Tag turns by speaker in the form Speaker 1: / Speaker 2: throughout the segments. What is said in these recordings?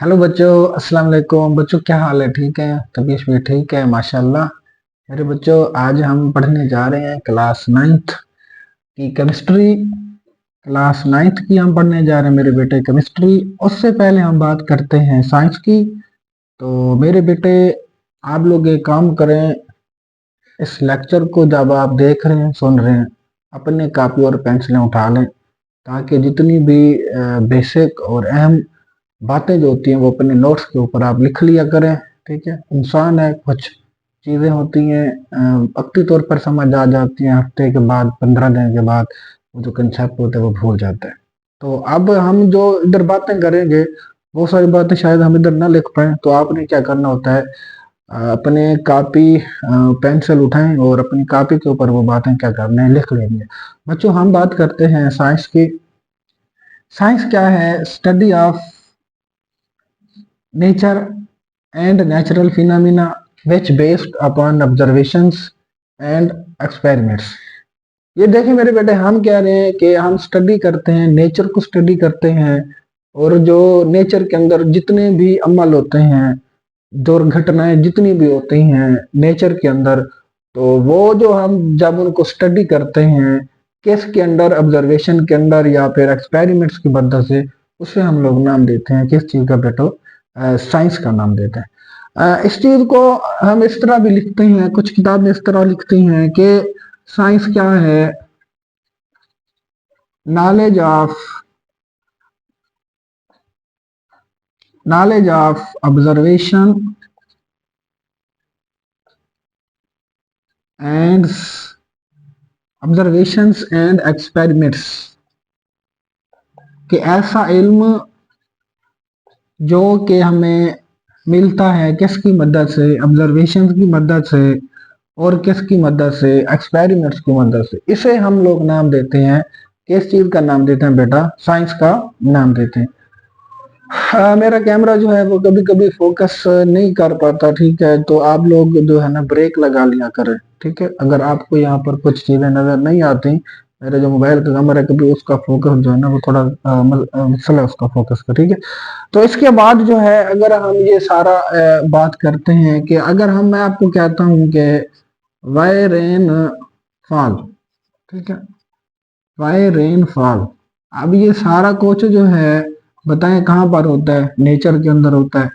Speaker 1: Hello बच्चों, अस्सलाम वालेकुम। बच्चों क्या हाल है? ठीक है? तबीयत भी ठीक है माशाल्लाह। मेरे बच्चों, आज हम पढ़ने जा रहे हैं क्लास नाइन्थ की केमिस्ट्री। क्लास नाइन्थ की हम पढ़ने जा रहे हैं मेरे बेटे, केमिस्ट्री। उससे पहले हम बात करते हैं साइंस की। तो मेरे बेटे, आप लोग एक काम करें, इस लेक्चर को जब आप देख रहे हैं, सुन रहे हैं, अपने कापी और पेंसिलें उठा लें, ताकि जितनी भी बेसिक और अहम बातें जो होती हैं वो अपने नोट्स के ऊपर आप लिख लिया करें। ठीक है? इंसान है, कुछ चीज़ें होती हैं वक्ती तौर पर समझ आ जाती हैं, हफ्ते के बाद, 15 दिन के बाद वो जो कंसेप्ट होते हैं वो भूल जाते हैं। तो अब हम जो इधर बातें करेंगे, बहुत सारी बातें शायद हम इधर ना लिख पाए, तो आपने क्या करना होता है, अपने कापी पेंसिल उठाएं और अपनी कापी के ऊपर वो बातें क्या करना है, लिख लेंगे। बच्चों, हम बात करते हैं साइंस की। साइंस क्या है? Study of nature and natural phenomena which based upon observations and experiments। ये देखिए मेरे बेटे, हम कह रहे हैं कि हम स्टडी करते हैं, नेचर को स्टडी करते हैं, और जो नेचर के अंदर जितने भी अमल होते हैं, दुर्घटनाएं जितनी भी होती हैं नेचर के अंदर, तो वो जो हम जब उनको स्टडी करते हैं, किसके अंडर, ऑब्जर्वेशन के अंदर या फिर एक्सपेरिमेंट्स की मदद से, उसे हम लोग नाम देते हैं किस चीज का बेटो? साइंस का नाम देते हैं। इस चीज को हम इस तरह भी लिखते हैं, कुछ किताबें इस तरह लिखती हैं कि साइंस क्या है? Knowledge of and observations and experiments, कि ऐसा इल्म जो कि हमें मिलता है किसकी मदद से? ऑब्जर्वेशन की मदद से, और किसकी मदद से? एक्सपेरिमेंट्स की मदद से। इसे हम लोग नाम देते हैं, किस चीज का नाम देते हैं बेटा? साइंस का नाम देते हैं। मेरा कैमरा जो है वो कभी कभी फोकस नहीं कर पाता, ठीक है? तो आप लोग जो है ना, ब्रेक लगा लिया करें। ठीक है? अगर आपको यहाँ पर कुछ चीजें नजर नहीं आती, मेरा जो मोबाइल का कैमरा है, कभी उसका फोकस जो है ना वो थोड़ा मसला है उसका फोकस का। ठीक है? तो इसके बाद जो है, अगर हम ये सारा बात करते हैं कि अगर मैं आपको कहता हूं कि वाई रेन फॉल, ठीक है, वाई रेन फॉल, अब ये सारा कुछ जो है, बताएं कहाँ पर होता है? नेचर के अंदर होता है।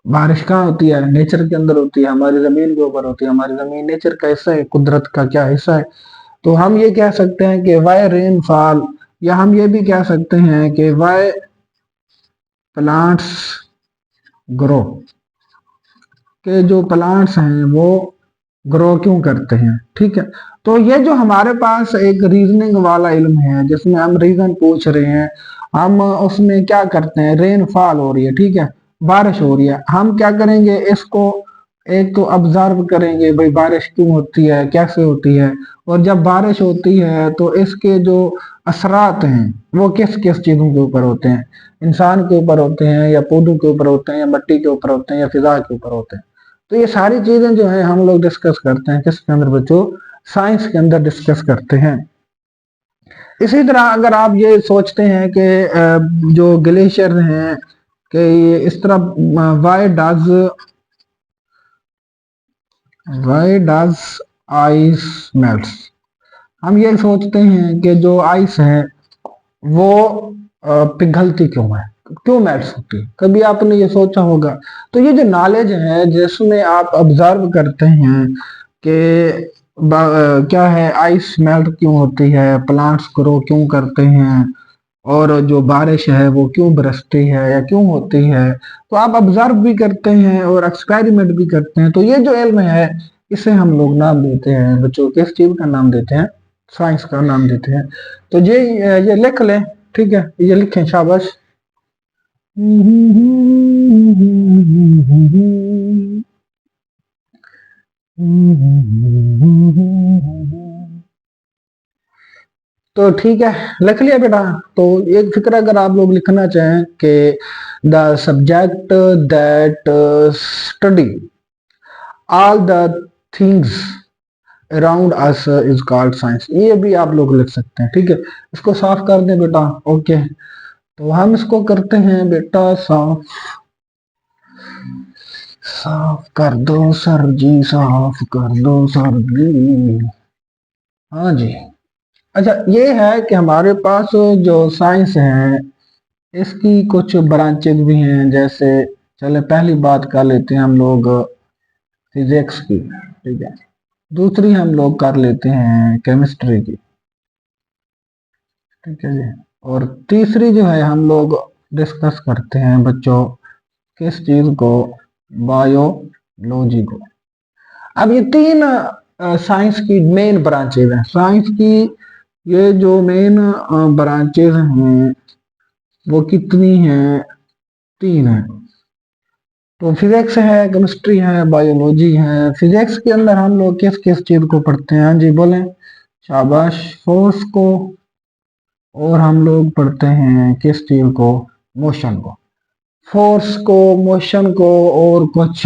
Speaker 1: बारिश कहाँ होती है? नेचर के अंदर होती है, हमारी जमीन के ऊपर होती है। हमारी जमीन नेचर का हिस्सा है, कुदरत का क्या हिस्सा है। तो हम ये कह सकते हैं कि वाई रेन फॉल, या हम ये भी कह सकते हैं कि वाई प्लांट्स ग्रो, के जो प्लांट्स हैं वो ग्रो क्यों करते हैं। ठीक है? तो ये जो हमारे पास एक रीजनिंग वाला इल्म है, जिसमें हम रीजन पूछ रहे हैं, हम उसमें क्या करते हैं, रेनफॉल हो रही है, ठीक है, बारिश हो रही है, हम क्या करेंगे, इसको एक तो ऑब्जर्व करेंगे, भाई बारिश क्यों होती है, कैसे होती है, और जब बारिश होती है तो इसके जो असरात हैं वो किस किस चीजों के ऊपर होते हैं? इंसान के ऊपर होते हैं, या पौधों के ऊपर होते हैं, या मिट्टी के ऊपर होते हैं, या फिजा के ऊपर होते हैं। तो ये सारी चीजें जो है हम लोग डिस्कस करते हैं किसके अंदर बच्चों? साइंस के अंदर डिस्कस करते हैं। इसी तरह अगर आप ये सोचते हैं कि जो ग्लेशियर हैं, कि ये इस तरह, वाई डज आइस मेल्ट्स, हम ये सोचते हैं कि जो आइस है वो पिघलती क्यों है, क्यों मेल्ट्स होती है? कभी आपने ये सोचा होगा? तो ये जो नॉलेज है, जिसमें आप ऑब्जर्व करते हैं कि क्या है, आइस मेल्ट क्यों होती है, प्लांट्स ग्रो क्यों करते हैं, और जो बारिश है वो क्यों बरसती है या क्यों होती है, तो आप ऑब्जर्व भी करते हैं और एक्सपेरिमेंट भी करते हैं। तो ये जो इल्म है, इसे हम लोग नाम देते हैं बच्चों, किस चीज का नाम देते हैं? साइंस का नाम देते हैं। तो ये लिख लें, ठीक है, ये लिखें, शाबाश। तो ठीक है, लिख लिया बेटा। तो एक फिक्र अगर आप लोग लिखना चाहें कि the subject that study all the things around us is called science, ये भी आप लोग लिख सकते हैं। ठीक है? इसको साफ कर दें बेटा। ओके, तो हम इसको करते हैं बेटा साफ। साफ कर दो सर जी, साफ कर दो सर जी। हाँ जी। अच्छा, ये है कि हमारे पास जो साइंस है इसकी कुछ ब्रांचेज भी हैं। जैसे चले पहली बात कर लेते हैं हम लोग फिजिक्स की, ठीक है। दूसरी हम लोग कर लेते हैं केमिस्ट्री की, ठीक है जी। और तीसरी जो है हम लोग डिस्कस करते हैं बच्चों किस चीज को, बायोलॉजी को। अब ये तीन साइंस की मेन ब्रांचेज हैं। साइंस की ये जो मेन ब्रांचेज हैं वो कितनी हैं? तीन है। तो फिजिक्स है, केमिस्ट्री है, बायोलॉजी है। फिजिक्स के अंदर हम लोग किस किस चीज को पढ़ते हैं? हाँ जी बोलें, शाबाश। फोर्स को, और हम लोग पढ़ते हैं किस चीज को? मोशन को। फोर्स को, मोशन को, और कुछ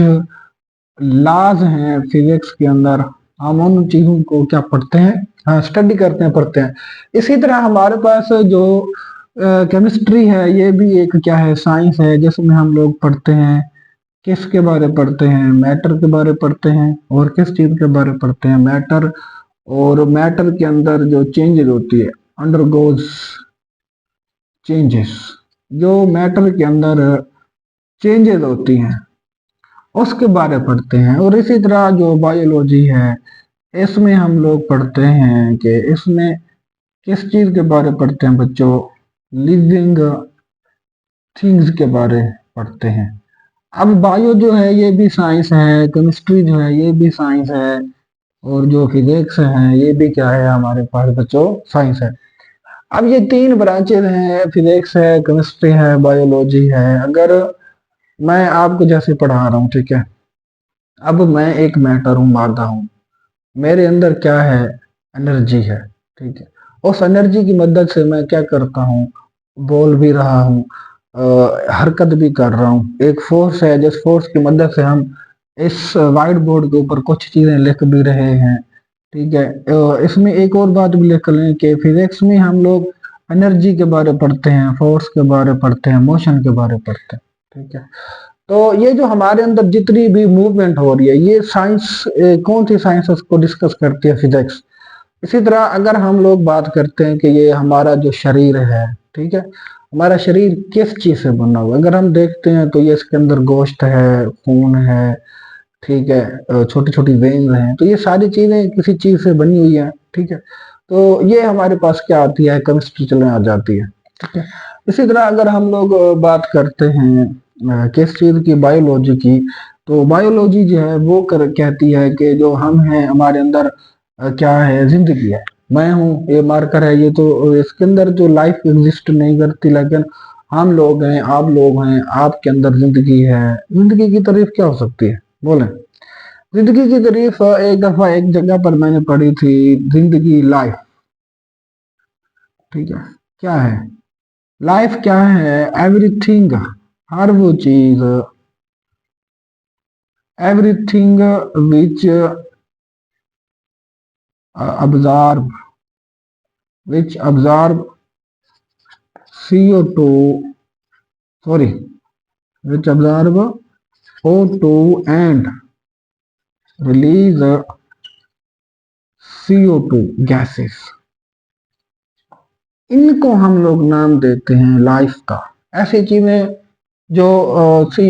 Speaker 1: लॉज हैं फिजिक्स के अंदर, हम उन चीजों को क्या पढ़ते हैं? हाँ, स्टडी करते हैं, पढ़ते हैं। इसी तरह हमारे पास जो केमिस्ट्री है ये भी एक क्या है? साइंस है, जिसमें हम लोग पढ़ते हैं किसके बारे पढ़ते हैं? मैटर के बारे पढ़ते हैं। और किस चीज के बारे पढ़ते हैं? मैटर। और मैटर के अंदर जो चेंजेस होती है, अंडरगोज चेंजेस, जो मैटर के अंदर चेंजेस होती हैं उसके बारे पढ़ते हैं। और इसी तरह जो बायोलॉजी है इसमें हम लोग पढ़ते हैं कि इसमें किस चीज के बारे पढ़ते हैं बच्चों? लिविंग थिंग्स के बारे पढ़ते हैं। अब बायो जो है ये भी साइंस है, केमिस्ट्री जो है ये भी साइंस है, और जो फिजिक्स है ये भी क्या है हमारे पास बच्चों? साइंस है। अब ये तीन ब्रांचेज हैं, फिजिक्स है, केमिस्ट्री है, बायोलॉजी है। अगर मैं आपको जैसे पढ़ा रहा हूँ, ठीक है, अब मैं एक मैटर हूँ, मादा हूँ, मेरे अंदर क्या है? एनर्जी है, ठीक है। उस एनर्जी की मदद से मैं क्या करता हूँ? बोल भी रहा हूँ, हरकत भी कर रहा हूँ। एक फोर्स है जिस फोर्स की मदद से हम इस व्हाइट बोर्ड के ऊपर कुछ चीजें लिख भी रहे हैं, ठीक है। इसमें एक और बात भी लिख लें कि फिजिक्स में हम लोग एनर्जी के बारे पढ़ते हैं, फोर्स के बारे पढ़ते हैं, मोशन के बारे पढ़ते हैं, ठीक है। तो ये जो हमारे अंदर जितनी भी मूवमेंट हो रही है ये साइंस, कौन सी साइंस उसको डिस्कस करती है? फिजिक्स। इसी तरह अगर हम लोग बात करते हैं कि ये हमारा जो शरीर है, ठीक है, हमारा शरीर किस चीज से बना हुआ है? अगर हम देखते हैं तो ये इसके अंदर गोश्त है, खून है, ठीक है, छोटी छोटी वेन्स हैं। तो ये सारी चीजें किसी चीज से बनी हुई है, ठीक है। तो ये हमारे पास क्या आती है? केमिस्ट्री चलने आ जाती है, ठीक है। इसी तरह अगर हम लोग बात करते हैं किस चीज की? बायोलॉजी की। तो बायोलॉजी जो है वो कहती है कि जो हम हैं हमारे अंदर क्या है? जिंदगी है। मैं हूँ, ये मार्कर है, ये तो इसके अंदर जो लाइफ एग्जिस्ट नहीं करती, लेकिन हम लोग हैं, आप लोग हैं, आपके अंदर जिंदगी है। जिंदगी की तारीफ क्या हो सकती है? बोले। जिंदगी की तारीफ एक दफा एक जगह पर मैंने पढ़ी थी, जिंदगी, लाइफ, ठीक है, क्या है? लाइफ क्या है? एवरीथिंग, हर वो चीज, everything which observe, which observe CO2, sorry, which observe O2 and release CO2 gases, इनको हम लोग नाम देते हैं लाइफ का। ऐसी चीजें जो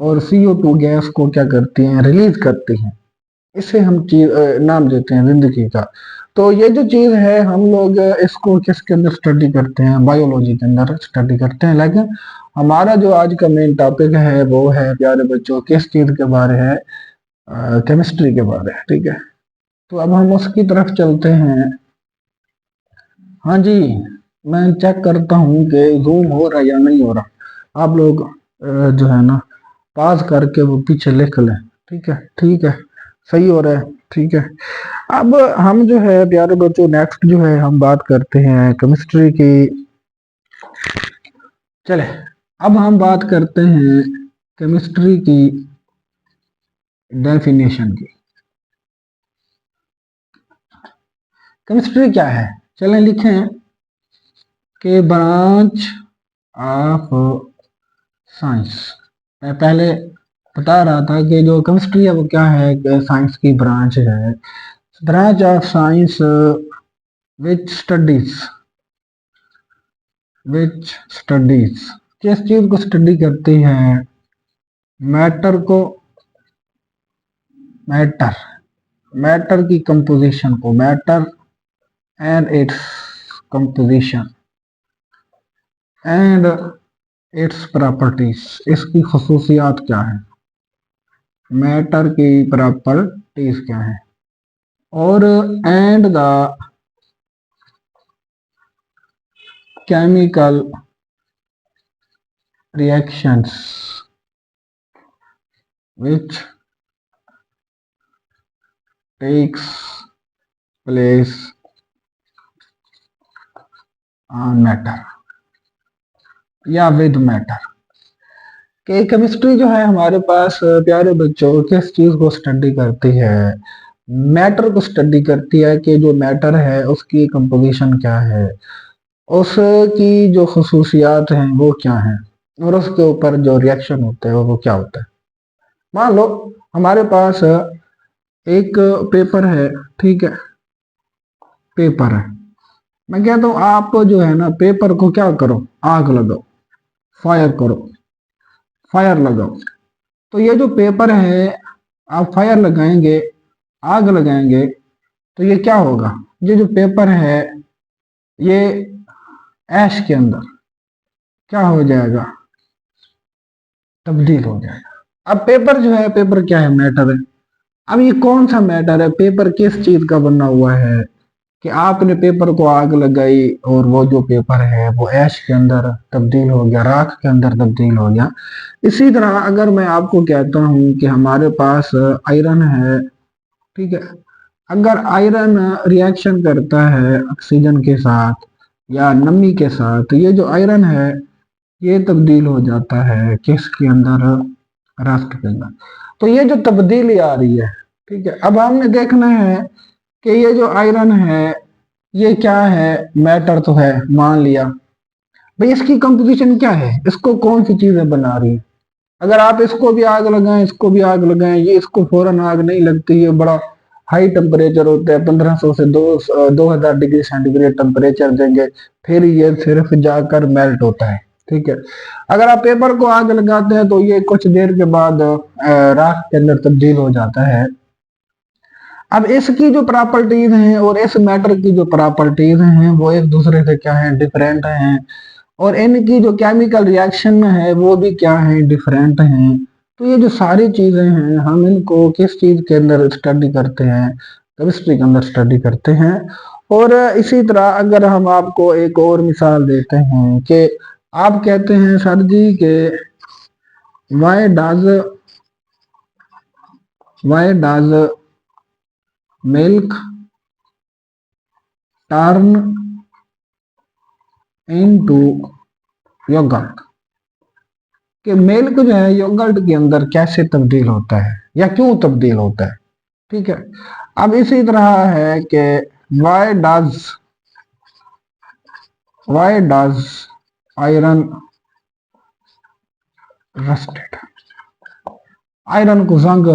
Speaker 1: और CO2 गैस को क्या करती हैं? रिलीज करती हैं। इसे हम चीज नाम देते हैं जिंदगी का। तो ये जो चीज है हम लोग इसको किसके अंदर स्टडी करते हैं? बायोलॉजी के अंदर स्टडी करते हैं। लेकिन हमारा जो आज का मेन टॉपिक है वो है प्यारे बच्चों किस चीज के बारे है? केमिस्ट्री के बारे है, ठीक है। तो अब हम उसकी तरफ चलते हैं। हाँ जी, मैं चेक करता हूँ कि जूम हो रहा है या नहीं हो रहा। आप लोग जो है ना पास करके वो पीछे लिख लें, ठीक है, ठीक है, सही हो रहा है, ठीक है। अब हम जो है प्यारे बच्चों नेक्स्ट जो है हम बात करते हैं केमिस्ट्री की। चले, अब हम बात करते हैं केमिस्ट्री की डेफिनेशन की। केमिस्ट्री क्या है? चलें लिखें कि ब्रांच ऑफ साइंस, मैं पहले बता रहा था कि जो केमिस्ट्री है वो क्या है, साइंस की ब्रांच है, branch of science which studies which studies किस चीज को स्टडी करती है, मैटर को, मैटर मैटर की कंपोजिशन को, matter and its composition and its properties, इसकी खसूसियात क्या है, मैटर की प्रॉपर्टीज क्या है, और and the chemical reactions which takes place on matter या with matter। कि केमिस्ट्री जो है हमारे पास प्यारे बच्चों किस चीज को स्टडी करती है, मैटर को स्टडी करती है कि जो मैटर है उसकी कंपोजिशन क्या है, उसकी जो खसूसियात हैं वो क्या हैं, और उसके ऊपर जो रिएक्शन होते हैं वो क्या होता है। मान लो हमारे पास एक पेपर है, ठीक है, पेपर है, मैं कहता हूं आप जो है ना पेपर को क्या करो, आग लगाओ, फायर करो, फायर लगाओ। तो ये जो पेपर है आप फायर लगाएंगे, आग लगाएंगे, तो ये क्या होगा, ये जो पेपर है ये ऐश के अंदर क्या हो जाएगा, तब्दील हो जाएगा। अब पेपर जो है, पेपर क्या है, मैटर है। अब ये कौन सा मैटर है, पेपर किस चीज का बना हुआ है कि आपने पेपर को आग लगाई और वो जो पेपर है वो ऐश के अंदर तब्दील हो गया, राख के अंदर तब्दील हो गया। इसी तरह अगर मैं आपको कहता हूं कि हमारे पास आयरन है, ठीक है, अगर आयरन रिएक्शन करता है ऑक्सीजन के साथ या नमी के साथ, तो ये जो आयरन है ये तब्दील हो जाता है किसके अंदर, राख के अंदर। तो ये जो तब्दीली आ रही है, ठीक है, अब हमने देखना है कि ये जो आयरन है ये क्या है, मैटर तो है, मान लिया भाई, इसकी कंपोजिशन क्या है, इसको कौन सी चीजें बना रही है। अगर आप इसको भी आग लगाएं, इसको भी आग लगाएं, ये इसको फौरन आग नहीं लगती, ये बड़ा हाई टेम्परेचर होता है, 1500 से 2000 डिग्री सेंटीग्रेड टेम्परेचर देंगे, फिर ये सिर्फ जाकर मेल्ट होता है, ठीक है। अगर आप पेपर को आग लगाते हैं तो ये कुछ देर के बाद राख के अंदर तब्दील हो जाता है। अब इसकी जो प्रॉपर्टीज हैं और इस मैटर की जो प्रॉपर्टीज हैं वो एक दूसरे से क्या है, डिफरेंट हैं, और इनकी जो केमिकल रिएक्शन है वो भी क्या है, डिफरेंट हैं। तो ये जो सारी चीजें हैं हम इनको किस चीज के अंदर स्टडी करते हैं, केमिस्ट्री के अंदर स्टडी करते हैं। और इसी तरह अगर हम आपको एक और मिसाल देते हैं कि आप कहते हैं सर जी के why does milk turn into yogurt, कि मिल्क जो है योगर्ट के अंदर कैसे तब्दील होता है या क्यों तब्दील होता है, ठीक है। अब इसी तरह है कि why does iron rusted, iron को जंग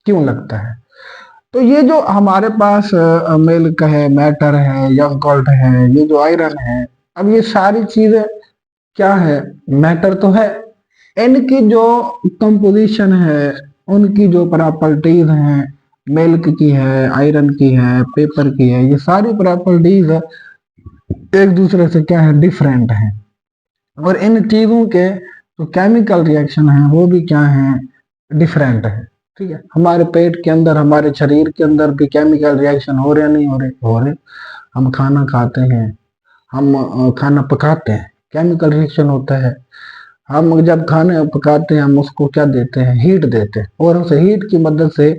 Speaker 1: क्यों लगता है। तो ये जो हमारे पास मिल्क है, मैटर है, योगर्ट है, ये जो आयरन है, अब ये सारी चीजें क्या है, मैटर तो है, इनकी जो कंपोजिशन है, उनकी जो प्रॉपर्टीज हैं, मिल्क की है, आयरन की है, पेपर की है, ये सारी प्रॉपर्टीज एक दूसरे से क्या है, डिफरेंट है। और इन चीजों के जो केमिकल रिएक्शन है वो भी क्या है, डिफरेंट है, ठीक है। हमारे पेट के अंदर, हमारे शरीर के अंदर भी केमिकल रिएक्शन हो रहे, नहीं हो रहे। हम खाना खाते हैं, हम खाना पकाते हैं, केमिकल रिएक्शन होता है। हम जब खाने पकाते हैं हम उसको क्या देते हैं, हीट देते हैं, और उस हीट की मदद से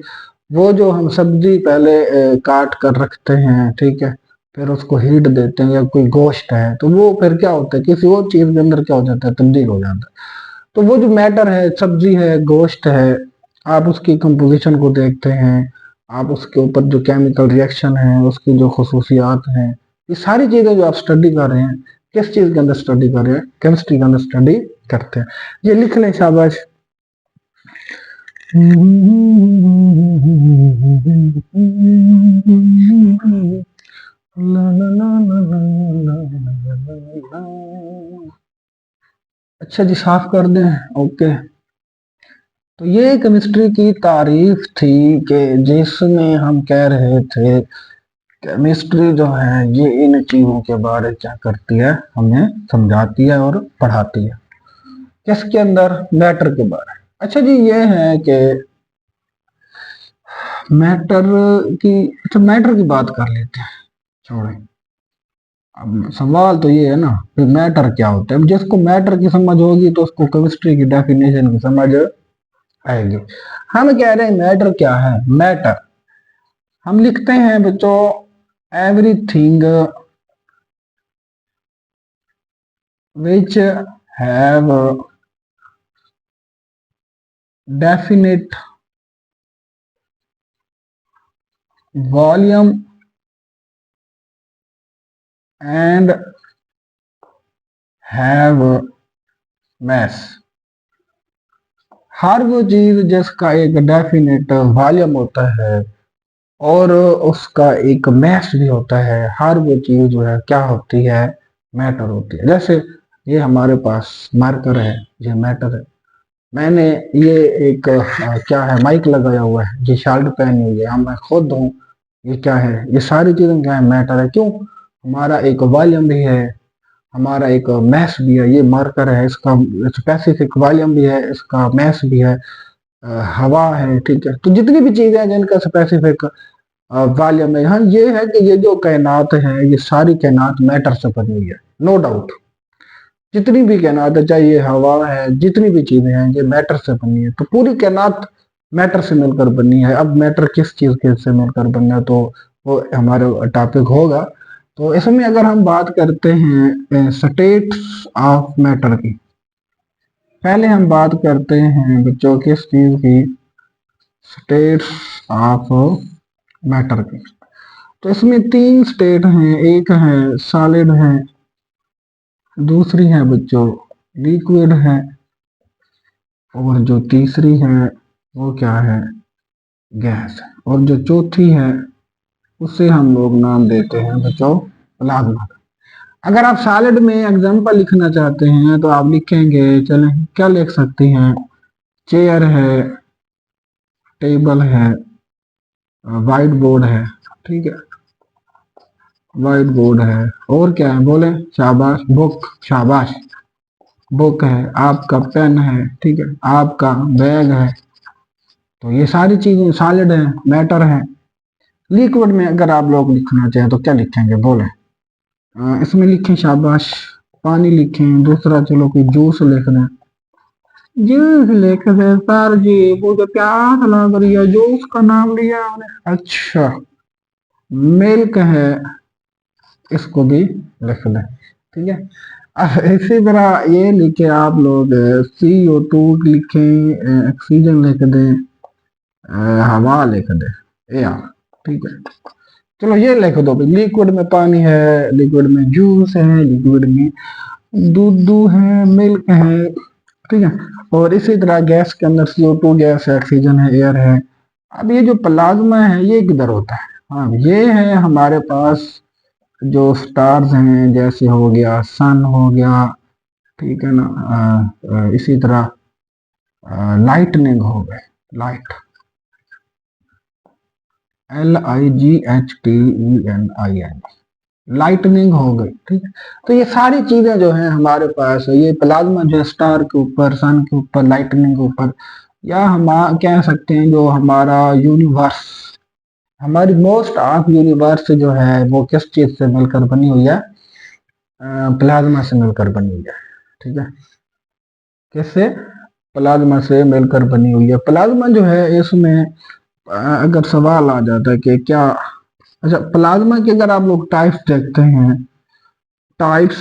Speaker 1: वो जो हम सब्जी पहले काट कर रखते हैं, ठीक है, फिर उसको हीट देते हैं, या कोई गोश्त है तो वो फिर क्या होता है, किसी और चीज के अंदर क्या हो जाता है, तब्दील हो जाता है। तो वो जो मैटर है, सब्जी है, गोश्त है, आप उसकी कंपोजिशन को देखते हैं, आप उसके ऊपर जो केमिकल रिएक्शन है उसकी जो खसूसियात हैं, ये सारी चीजें जो आप स्टडी कर रहे हैं, किस चीज के अंदर स्टडी कर रहे हैं, केमिस्ट्री के अंदर स्टडी करते हैं। ये लिख लें शाबाश। अच्छा जी, साफ कर दें। ओके, तो ये केमिस्ट्री की तारीफ थी कि जिसमें हम कह रहे थे केमिस्ट्री जो है ये इन चीजों के बारे क्या करती है, हमें समझाती है और पढ़ाती है। किसके अंदर? मैटर के बारे। अच्छा जी, ये है कि मैटर की, अच्छा मैटर की बात कर लेते हैं, छोड़ें। अब सवाल तो ये है ना कि मैटर क्या होता है। जिसको मैटर की समझ होगी तो उसको केमिस्ट्री की डेफिनेशन की समझ आएगी। हम कह रहे हैं मैटर क्या है। मैटर हम लिखते हैं बच्चों, everything which have definite volume and have mass। हर वो चीज जिसका एक डेफिनेट वॉल्यूम होता है और उसका एक मैस भी होता है, हर वो चीज जो है क्या होती है? मैटर होती है। जैसे ये हमारे पास मार्कर है, ये मैटर है। मैंने ये एक क्या है, माइक लगाया हुआ है, ये शर्ट पहनी हुई है, हम मैं खुद हूँ, ये क्या है? ये सारी चीजें क्या है? मैटर है। क्यों? हमारा एक वॉल्यूम भी है, हमारा एक मैस भी है। ये मार्कर है, इसका स्पेसिफिक वॉल्यूम भी है, इसका मैस भी है, हवा है, ठीक है। तो जितनी भी चीजें हैं जिनका स्पेसिफिक वॉल्यूम है, हाँ ये है कि ये जो कायनात है ये सारी कायनात मैटर से बनी हुई है, नो डाउट। जितनी भी कायनात है, चाहे ये हवा है, जितनी भी चीजें हैं ये मैटर से बनी है। तो पूरी कायनात मैटर से मिलकर बनी है। अब मैटर किस चीज के से मिलकर बना है तो वो हमारे टॉपिक होगा। तो इसमें अगर हम बात करते हैं स्टेट्स ऑफ मैटर की, पहले हम बात करते हैं बच्चों किस चीज की? स्टेट्स ऑफ मैटर की। तो इसमें तीन स्टेट हैं, एक है सॉलिड है, दूसरी है बच्चों लिक्विड है, और जो तीसरी है वो क्या है? गैस है। और जो चौथी है उसे हम लोग नाम देते हैं बच्चों प्लाज्मा। अगर आप सॉलिड में एग्जांपल लिखना चाहते हैं तो आप लिखेंगे, चलें क्या लिख सकते हैं? चेयर है, टेबल है, व्हाइट बोर्ड है, ठीक है, व्हाइट बोर्ड है। और क्या है बोले? शाबाश, बुक, शाबाश, बुक है, आपका पेन है, ठीक है, आपका बैग है। तो ये सारी चीजें सॉलिड है, मैटर है। लिक्विड में अगर आप लोग लिखना चाहें तो क्या लिखेंगे बोले? इसमें लिखें शाबाश, पानी लिखें। दूसरा चलो कोई जूस लिख दें, जूस लिख दें सर जी, मुझे प्यास लग रही है, जूस का नाम लिया आपने। अच्छा, मिल्क है, इसको भी लिख दें, ठीक है। अब इसी तरह ये लिखे आप लोग CO2 लिखें, ऑक्सीजन लिख दें, हवा लिख दें, एयर, ठीक है। चलो ये लिख दो भाई, लिक्विड में पानी है, लिक्विड में जूस है, लिक्विड में दूध है, मिल्क है, ठीक है। और इसी तरह गैस के अंदर CO2 गैस है, ऑक्सीजन है, एयर है। अब ये जो प्लाज्मा है ये किधर होता है? हाँ, ये है हमारे पास जो स्टार्स हैं, जैसे हो गया सन हो गया, ठीक है ना। इसी तरह लाइटनिंग हो गए, लाइट, LIGHTENING, लाइटनिंग हो गई, ठीक है। तो ये सारी चीजें जो है हमारे पास, ये प्लाज्मा जो स्टार के ऊपर, सन के ऊपर, लाइटनिंग के ऊपर, या हम कह सकते हैं जो हमारा यूनिवर्स, हमारी मोस्ट ऑफ यूनिवर्स जो है वो किस चीज से मिलकर बनी हुई है? प्लाज्मा से मिलकर बनी हुई है, ठीक है। किससे? प्लाज्मा से मिलकर बनी हुई है। प्लाज्मा जो है इसमें अगर सवाल आ जाता है कि क्या, अच्छा प्लाज्मा के अगर आप लोग टाइप्स देखते हैं, टाइप्स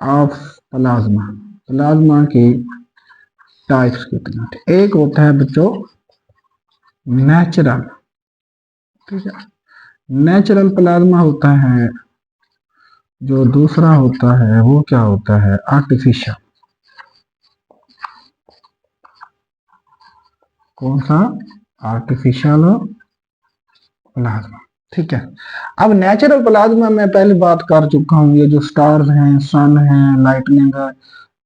Speaker 1: ऑफ प्लाज्मा, प्लाज्मा की टाइप्स कितनी? एक होता है बच्चों नेचुरल, ठीक है, नेचुरल प्लाज्मा होता है। जो दूसरा होता है वो क्या होता है? आर्टिफिशियल, कौन सा? Artificial plasma. ठीक है। अब नेचुरल प्लाज्मा मैं पहले बात कर चुका हूँ, ये जो स्टार्स हैं, सन है, लाइटनिंग है,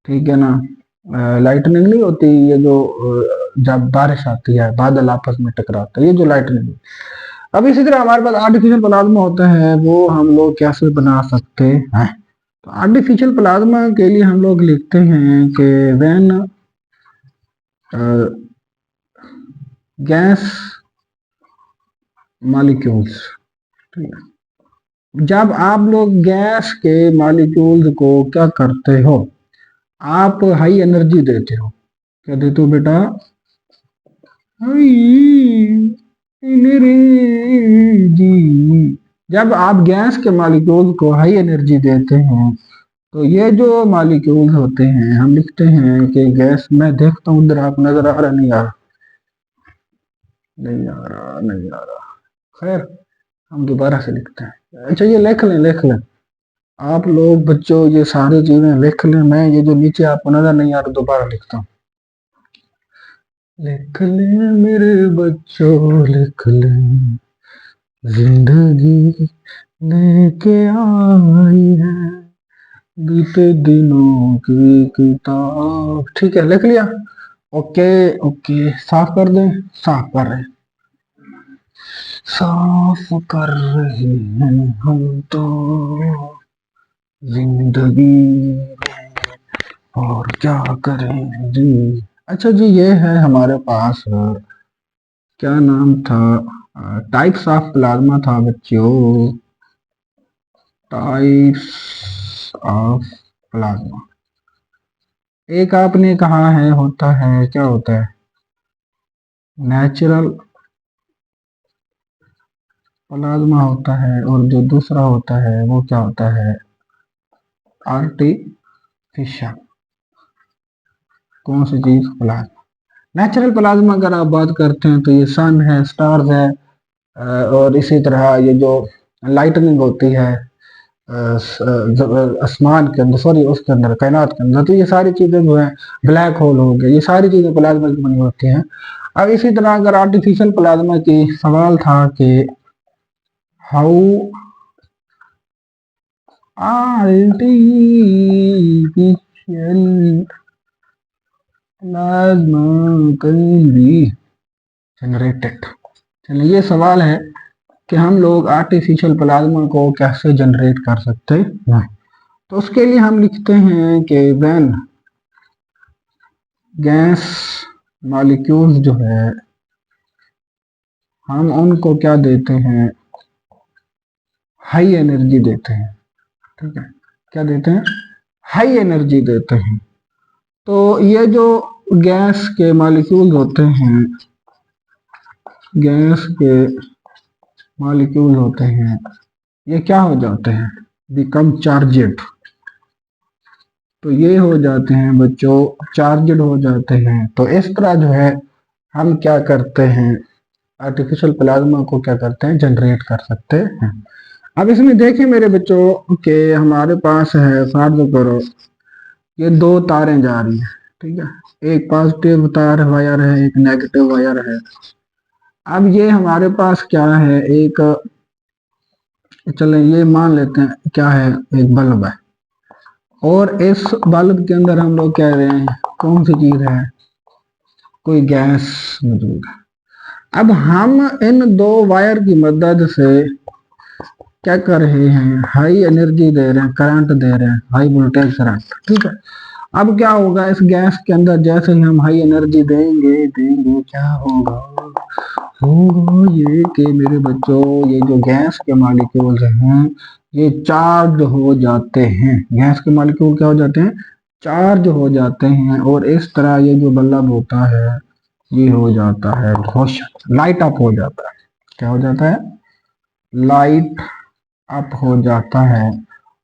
Speaker 1: ठीक है ना। लाइटनिंग नहीं होती ये जो जब बारिश आती है बादल आपस में टकराते हैं, ये जो लाइटनिंग। अब इसी तरह हमारे पास आर्टिफिशियल प्लाज्मा होता है, वो हम लोग कैसे बना सकते हैं? तो आर्टिफिशियल प्लाज्मा के लिए हम लोग लिखते हैं कि व्हेन गैस मॉलिक्यूल्स, जब आप लोग गैस के मॉलिक्यूल्स को क्या करते हो, आप हाई एनर्जी देते हो। क्या देते हो बेटा? High energy. जब आप गैस के मॉलिक्यूल को हाई एनर्जी देते हैं तो ये जो मॉलिक्यूल्स होते हैं हम लिखते हैं कि गैस, मैं देखता हूँ उधर, आप नजर आ रहा? नहीं आ रहा? नहीं आ रहा, नहीं आ रहा। खैर हम दोबारा से लिखते हैं। अच्छा ये लिख लें, लिख लें आप लोग बच्चों, ये सारी चीजें लिख लें। मैं ये जो नीचे आपको नजर नहीं आ रहा दोबारा लिखता हूँ। लिख लें मेरे बच्चों, लिख लें, जिंदगी लेके आई है बीते दिनों की किताब। ठीक है, लिख लिया? ओके ओके, साफ कर दें? साफ कर रहे हैं, साफ कर रहे हैं हम तो जिंदगी, और क्या करें जी। अच्छा जी, ये है हमारे पास, क्या नाम था, टाइप्स ऑफ प्लाज्मा था बच्चों, टाइप्स ऑफ प्लाज्मा। एक आपने कहा है होता है, क्या होता है? नेचुरल प्लाज्मा होता है, और जो दूसरा होता है वो क्या होता है? आर्टिफिशियल। कौन सी चीज? प्लाज्मा। नेचुरल प्लाज्मा अगर आप बात करते हैं तो ये सन है, स्टार्स है, और इसी तरह ये जो लाइटनिंग होती है आसमान के अंदर, सॉरी उसके अंदर, कायनात के अंदर, तो ये सारी चीजें जो है, ब्लैक होल हो गए, ये सारी चीजें प्लाज्मा की बनी होती हैं। अब इसी तरह अगर आर्टिफिशियल प्लाज्मा की सवाल था कि how artificial plasma can be generated. चलिए ये सवाल है कि हम लोग आर्टिफिशियल प्लाज्मा को कैसे जनरेट कर सकते हैं। तो उसके लिए हम लिखते हैं कि व्हेन गैस मॉलिक्यूल्स जो है हम उनको क्या देते हैं? हाई एनर्जी देते हैं। ठीक है, क्या देते हैं? हाई एनर्जी देते हैं। तो ये जो गैस के मॉलिक्यूल्स होते हैं, गैस के मॉलिक्यूल होते हैं, ये क्या हो जाते हैं? Become charged. तो ये हो जाते हैं बच्चों, चार्जेड हो जाते हैं। तो इस तरह जो है हम क्या करते हैं, आर्टिफिशियल प्लाज्मा को क्या करते हैं? जनरेट कर सकते हैं। अब इसमें देखिए मेरे बच्चों कि हमारे पास है, फर्ज करो ये दो तारें जा रही हैं, ठीक है, एक पॉजिटिव तार वायर है, एक नेगेटिव वायर है। अब ये हमारे पास क्या है, एक, चलें ये मान लेते हैं क्या है, एक बल्ब है, और इस बल्ब के अंदर हम लोग कह रहे हैं कौन सी चीज है? कोई गैस मौजूद है। अब हम इन दो वायर की मदद से क्या कर रहे हैं? हाई एनर्जी दे रहे हैं, करंट दे रहे हैं, हाई वोल्टेज करंट। ठीक है, अब क्या होगा इस गैस के अंदर, जैसे ही हम हाई एनर्जी देंगे देंगे क्या होगा? होगा ये कि मेरे बच्चों, ये जो गैस के मॉलिक्यूल्स हैं ये चार्ज हो जाते हैं। गैस के मॉलिक्यूल क्या हो जाते हैं? चार्ज हो जाते हैं, और इस तरह ये जो बल्ब होता है ये हो जाता है रोशन, लाइट अप हो जाता है। क्या हो जाता है? लाइट अप हो जाता है।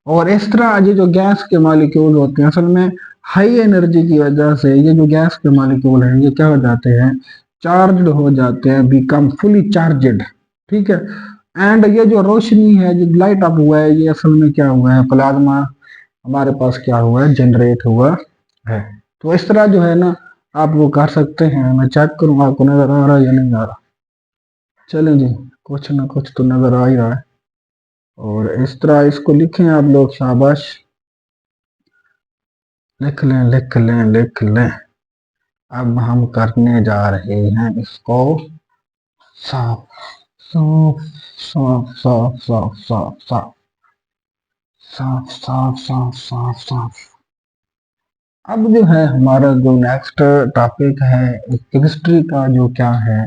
Speaker 1: और इस तरह ये जो गैस के मॉलिक्यूल होते हैं, असल में हाई एनर्जी की वजह से ये जो गैस के मॉलिक्यूल हैं ये क्या हो जाते हैं? चार्ज्ड हो जाते हैं, बिकम फुली चार्जेड। ठीक है, एंड ये जो रोशनी है, जो लाइट अप हुआ है, ये असल में क्या हुआ है? प्लाज्मा हमारे पास क्या हुआ है? जनरेट हुआ है। तो इस तरह जो है ना, आप वो कर सकते हैं। मैं चेक करूंगा आपको नजर आ रहा है या नहीं आ रहा। चलें जी, कुछ ना कुछ तो नजर आ ही रहा है। और इस तरह इसको लिखें आप लोग, शाबाश, लिख लें लिख लें लिख लें। अब हम करने जा रहे हैं इसको साफ साफ साफ साफ साफ साफ साफ साफ साफ साफ साफ साफ। अब जो है हमारा जो नेक्स्ट टॉपिक है, केमिस्ट्री का जो क्या है,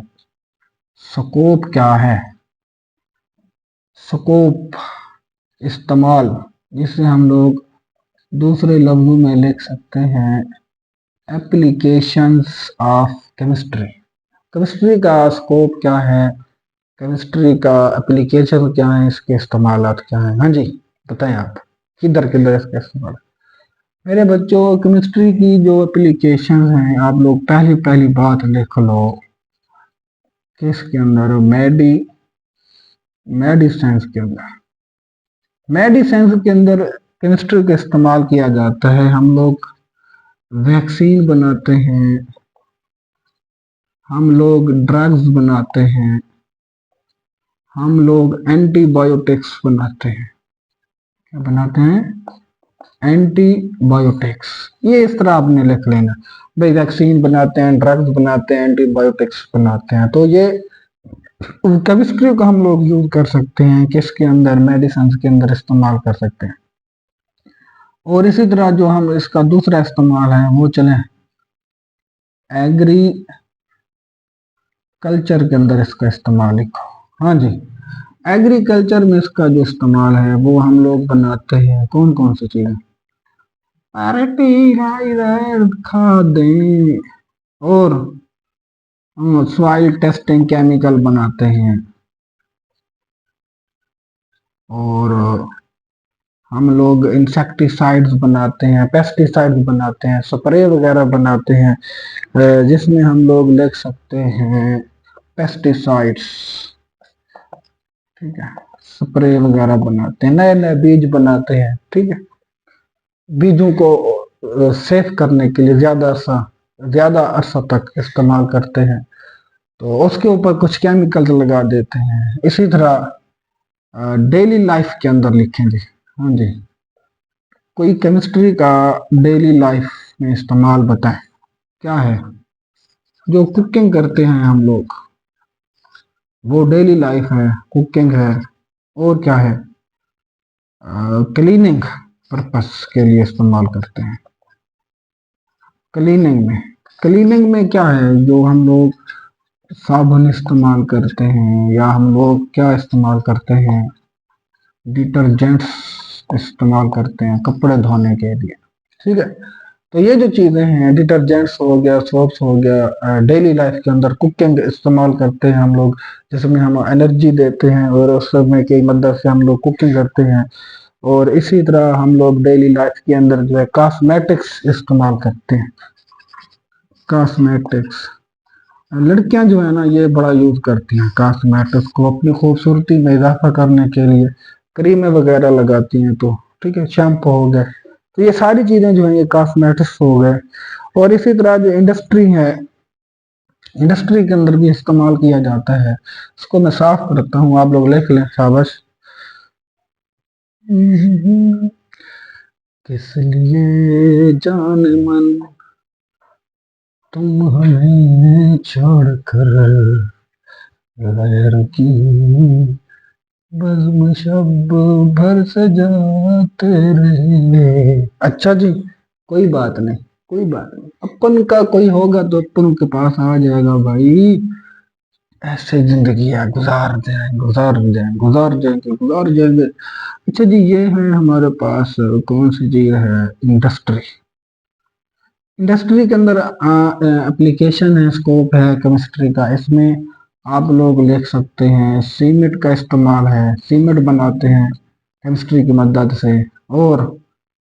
Speaker 1: स्कोप क्या है, स्कोप, इस्तेमाल, जिसे हम लोग दूसरे लफ्जों में लिख सकते हैं एप्लीकेशंस ऑफ केमिस्ट्री। केमिस्ट्री का स्कोप क्या है, केमिस्ट्री का एप्लीकेशन क्या है, इसके इस्तेमालात क्या है। हाँ जी, बताएं आप, किधर किधर इसका इस्तेमाल। मेरे बच्चों, केमिस्ट्री की जो एप्लीकेशन हैं, आप लोग पहली पहली बात लिख लो किसके अंदर, मेडिसिन के अंदर। मेडिसिन के अंदर केमिस्ट्री का इस्तेमाल किया जाता है। हम लोग वैक्सीन बनाते हैं, हम लोग ड्रग्स बनाते हैं, हम लोग एंटीबायोटिक्स बनाते हैं। क्या बनाते हैं? एंटीबायोटिक्स। ये इस तरह आपने लिख लेना भाई, वैक्सीन बनाते हैं, ड्रग्स बनाते हैं, एंटीबायोटिक्स बनाते हैं। तो ये केमिस्ट्री को हम लोग यूज कर सकते हैं किसके अंदर, मेडिसिन के अंदर इस्तेमाल कर सकते हैं। और इसी तरह जो हम इसका दूसरा इस्तेमाल है वो चले एग्रीकल्चर के अंदर इसका इस्तेमाल लिखो। हाँ जी, एग्रीकल्चर में इसका जो इस्तेमाल है वो हम लोग बनाते हैं कौन कौन सी चीजें, अरे खादें, और सॉइल टेस्टिंग केमिकल बनाते हैं, और हम लोग इंसेक्टिसाइड्स बनाते हैं, पेस्टिसाइड्स बनाते हैं, स्प्रे वगैरह बनाते हैं, जिसमें हम लोग लिख सकते हैं पेस्टिसाइड्स। ठीक है, स्प्रे वगैरह बनाते हैं, नए नए बीज बनाते हैं। ठीक है, बीजों को सेफ करने के लिए ज्यादा अरसा तक इस्तेमाल करते हैं, तो उसके ऊपर कुछ केमिकल्स लगा देते हैं। इसी तरह डेली लाइफ के अंदर लिखेंगे। हाँ जी, कोई केमिस्ट्री का डेली लाइफ में इस्तेमाल बताएं, क्या है। जो कुकिंग करते हैं हम लोग, वो डेली लाइफ है, कुकिंग है। और क्या है, क्लीनिंग पर्पस के लिए इस्तेमाल करते हैं। क्लीनिंग में क्या है, जो हम लोग साबुन इस्तेमाल करते हैं, या हम लोग क्या इस्तेमाल करते हैं, डिटर्जेंट्स इस्तेमाल करते हैं कपड़े धोने के लिए। ठीक है, तो ये जो चीजें हैं, डिटर्जेंट्स हो गया, सोप्स हो गया, डेली लाइफ के अंदर कुकिंग इस्तेमाल करते हैं हम लोग, जिसमें हम एनर्जी देते हैं और उस समय की मदद से हम लोग कुकिंग करते हैं। और इसी तरह हम लोग डेली लाइफ के अंदर जो है कॉस्मेटिक्स इस्तेमाल करते हैं। कॉस्मेटिक्स, लड़कियां जो है ना ये बड़ा यूज करती हैं कॉस्मेटिक्स को अपनी खूबसूरती में इजाफा करने के लिए, क्रीमें वगैरह लगाती हैं। तो ठीक है, शैम्पू हो गए, तो ये सारी चीजें जो है ये कॉस्मेटिक्स हो गए। और इसी तरह जो इंडस्ट्री है, इंडस्ट्री के अंदर भी इस्तेमाल किया जाता है। इसको मैं साफ करता हूँ, आप लोग लिख लें, शाबाश। किस लिए जान मन तुम हमें छोड़कर गैर की बज़्म शब भर सजाते रहे। अच्छा जी, कोई बात नहीं, कोई बात नहीं, अपन का कोई होगा तो अपन के पास आ जाएगा भाई। ऐसे जिंदगी है, गुजार जाएंगे। अच्छा जी, ये है हमारे पास कौन सी चीज है, इंडस्ट्री। इंडस्ट्री के अंदर एप्लीकेशन है, स्कोप है केमिस्ट्री का। इसमें आप लोग लिख सकते हैं सीमेंट का इस्तेमाल है, सीमेंट बनाते हैं केमिस्ट्री की मदद से, और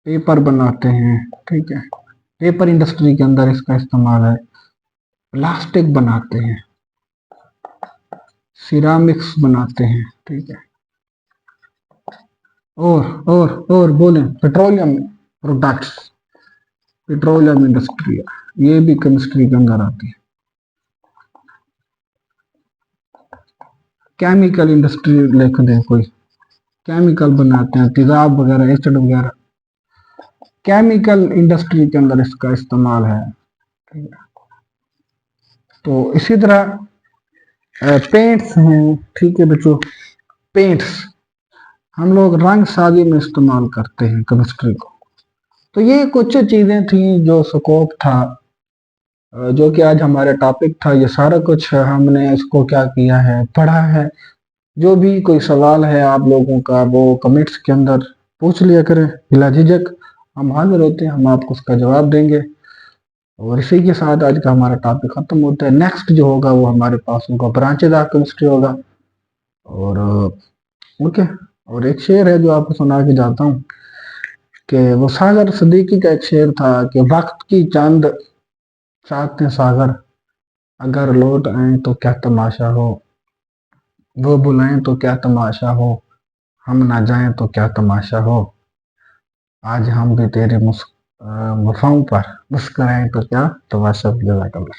Speaker 1: पेपर बनाते हैं। ठीक है, पेपर इंडस्ट्री के अंदर इसका इस्तेमाल है। प्लास्टिक बनाते हैं, सिरामिक्स बनाते हैं। ठीक है, और बोलें, पेट्रोलियम प्रोडक्ट्स, पेट्रोलियम इंडस्ट्री। ये भी केमिस्ट्री के अंदर आती है। केमिकल इंडस्ट्री लिख दें कोई, केमिकल बनाते हैं तेजाब वगैरह, एसिड वगैरह, केमिकल इंडस्ट्री के अंदर इसका इस्तेमाल है। तो इसी तरह पेंट्स हैं, ठीक है बच्चों, पेंट्स हम लोग रंग साजी में इस्तेमाल करते हैं केमिस्ट्री को। तो ये कुछ चीजें थी जो स्कोप था, जो कि आज हमारा टॉपिक था। ये सारा कुछ हमने इसको क्या किया है, पढ़ा है। जो भी कोई सवाल है आप लोगों का वो कमेंट्स के अंदर पूछ लिया करें, बिला झिझक हम हाजिर होते हैं, हम आपको उसका जवाब देंगे। और इसी के साथ आज का हमारा टॉपिक खत्म होता है। नेक्स्ट जो होगा वो हमारे पास होगा ब्रांचेज ऑफ केमिस्ट्री होगा। और ओके, और एक शेर है जो आपको सुना के जाता हूँ कि वो सागर सदीकी का एक शेर था कि वक्त की चांद चाहते सागर, अगर लौट आए तो क्या तमाशा हो, वो बुलाएं तो क्या तमाशा हो, हम ना जाएं तो क्या तमाशा हो, आज हम भी तेरे वफाओं पर मुस्कुराएं तो क्या तमाशा। जज़ाकल्लाह।